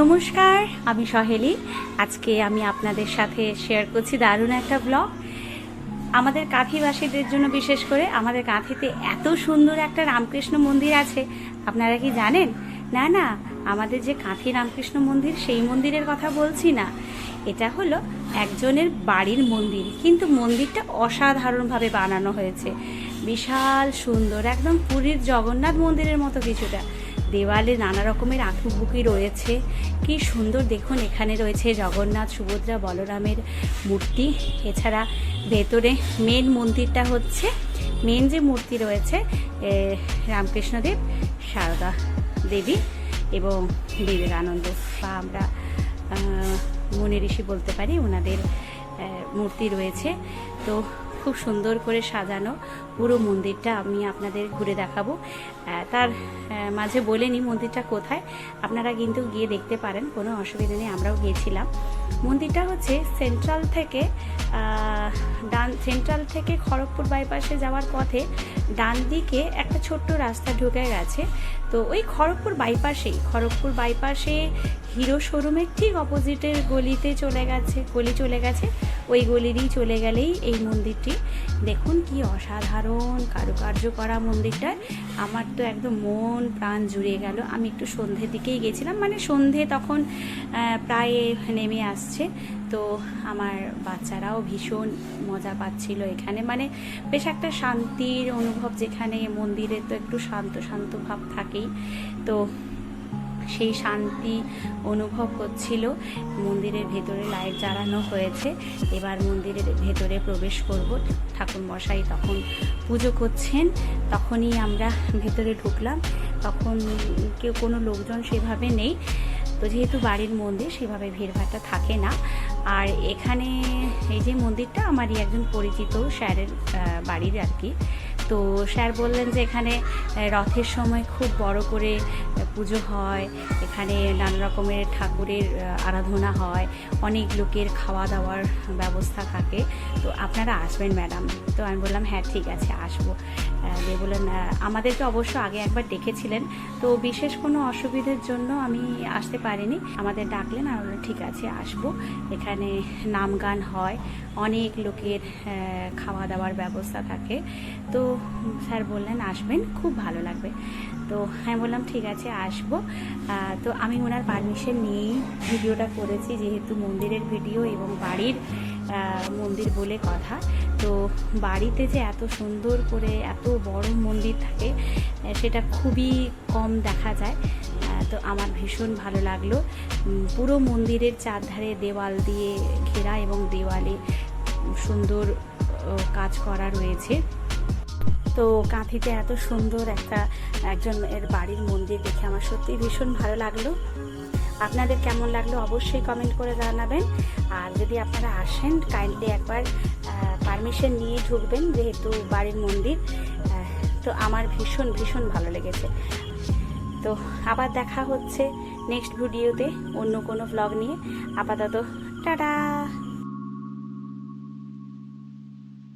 নমস্কার, আমি সহেলি। আজকে আমি আপনাদের সাথে শেয়ার করছি দারুণ একটা ব্লগ। আমাদের কাঁথিবাসীদের জন্য, বিশেষ করে আমাদের কাঁথিতে এত সুন্দর একটা রামকৃষ্ণ মন্দির আছে, আপনারা কি জানেন? না না, আমাদের যে কাঁথি রামকৃষ্ণ মন্দির, সেই মন্দিরের কথা বলছি না। এটা হলো একজনের বাড়ির মন্দির, কিন্তু মন্দিরটা অসাধারণভাবে বানানো হয়েছে। বিশাল সুন্দর, একদম পুরীর জগন্নাথ মন্দিরের মতো কিছুটা। দেওয়ালে নানা রকমের আঁকিবুকি রয়েছে, কি সুন্দর দেখুন। এখানে রয়েছে জগন্নাথ, সুভদ্রা, বলরামের মূর্তি। এছাড়া ভেতরে মেন মন্দিরটা হচ্ছে, মেন যে মূর্তি রয়েছে রামকৃষ্ণদেব, সারদা দেবী এবং বিবেকানন্দ, বা আমরা মুনি ঋষি বলতে পারি, ওনাদের মূর্তি রয়েছে। তো খুব সুন্দর করে সাজানো পুরো মন্দিরটা আমি আপনাদের ঘুরে দেখাবো। তার মাঝে বলে নিই মন্দিরটা কোথায়, আপনারা কিন্তু গিয়ে দেখতে পারেন, কোনো অসুবিধা নেই। আমরাও গিয়েছিলাম। মন্দিরটা হচ্ছে সেন্ট্রাল থেকে খড়গপুর বাইপাসে যাওয়ার পথে ডান দিকে একটা ছোট্ট রাস্তা ঢুকে গেছে। তো ওই খড়গপুর বাইপাসে হিরো শোরুমের ঠিক অপোজিটের গলি চলে গেছে। ওই গলিরই চলে গেলেই এই মন্দিরটি। দেখুন কি অসাধারণ কারুকার্য করা মন্দিরটায়। আমার তো একদম মন প্রাণ জুড়িয়ে গেল। আমি একটু সন্ধ্যের দিকেই গেছিলাম, মানে সন্ধে তখন প্রায় নেমে আসছে। তো আমার বাচ্চারাও ভীষণ মজা পাচ্ছিল এখানে, মানে বেশ একটা শান্তির অনুভব, যেখানে মন্দিরে তো একটু শান্ত ভাব থাকেই। তো সেই শান্তি অনুভব হচ্ছিল। মন্দিরের ভেতরে লাইট জ্বালানো হয়েছে। এবার মন্দিরের ভেতরে প্রবেশ করব। ঠাকুর মশাই তখন পুজো করছেন, তখনই আমরা ভেতরে ঢুকলাম। তখন কোনো লোকজন সেভাবে নেই। তো যেহেতু বাড়ির মন্দির, সেভাবে ভিড়ভাড়টা থাকে না। আর এখানে এই যে মন্দিরটা আমারই একজন পরিচিত স্যারের বাড়ির আর কি। তো স্যার বললেন যে এখানে রথের সময় খুব বড় করে পুজো হয়, এখানে নানা রকমের ঠাকুরের আরাধনা হয়, অনেক লোকের খাওয়া দাওয়ার ব্যবস্থা থাকে। তো আপনারা আসবেন ম্যাডাম? তো আমি বললাম হ্যাঁ ঠিক আছে, আসবো। দিয়ে বললেন, আমাদেরকে অবশ্য আগে একবার ডেকেছিলেন, তো বিশেষ কোনো অসুবিধার জন্য আমি আসতে পারিনি। আমাদের ডাকলেন, আর বললেন ঠিক আছে আসবো। এখানে নাম গান হয়, অনেক লোকের খাওয়া দাওয়ার ব্যবস্থা থাকে। তো স্যার বললেন আসবেন, খুব ভালো লাগবে। তো আমি বললাম ঠিক আছে আসবো। তো আমি ওনার পারমিশন নিয়েই ভিডিওটা করেছি, যেহেতু মন্দিরের ভিডিও এবং বাড়ির মন্দির বলে কথা। তো বাড়িতে যে এত সুন্দর করে এত বড় মন্দির থাকে, সেটা খুবই কম দেখা যায়। তো আমার ভীষণ ভালো লাগলো। পুরো মন্দিরের চারধারে দেওয়াল দিয়ে ঘেরা এবং দেওয়ালে সুন্দর কাজ করা রয়েছে। তো কাঁথিতে এত সুন্দর একজনের বাড়ির মন্দির দেখে আমার সত্যি ভীষণ ভালো লাগলো। আপনাদের কেমন লাগলো অবশ্যই কমেন্ট করে জানাবেন। আর যদি আপনারা আসেন, কাইন্ডলি একবার পারমিশন নিয়ে ঢুকবেন, যেহেতু বাড়ির মন্দির। তো আমার ভীষণ ভালো লেগেছে। তো আবার দেখা হচ্ছে নেক্সট ভিডিওতে অন্য কোনো ব্লগ নিয়ে। আপাতত টাটা।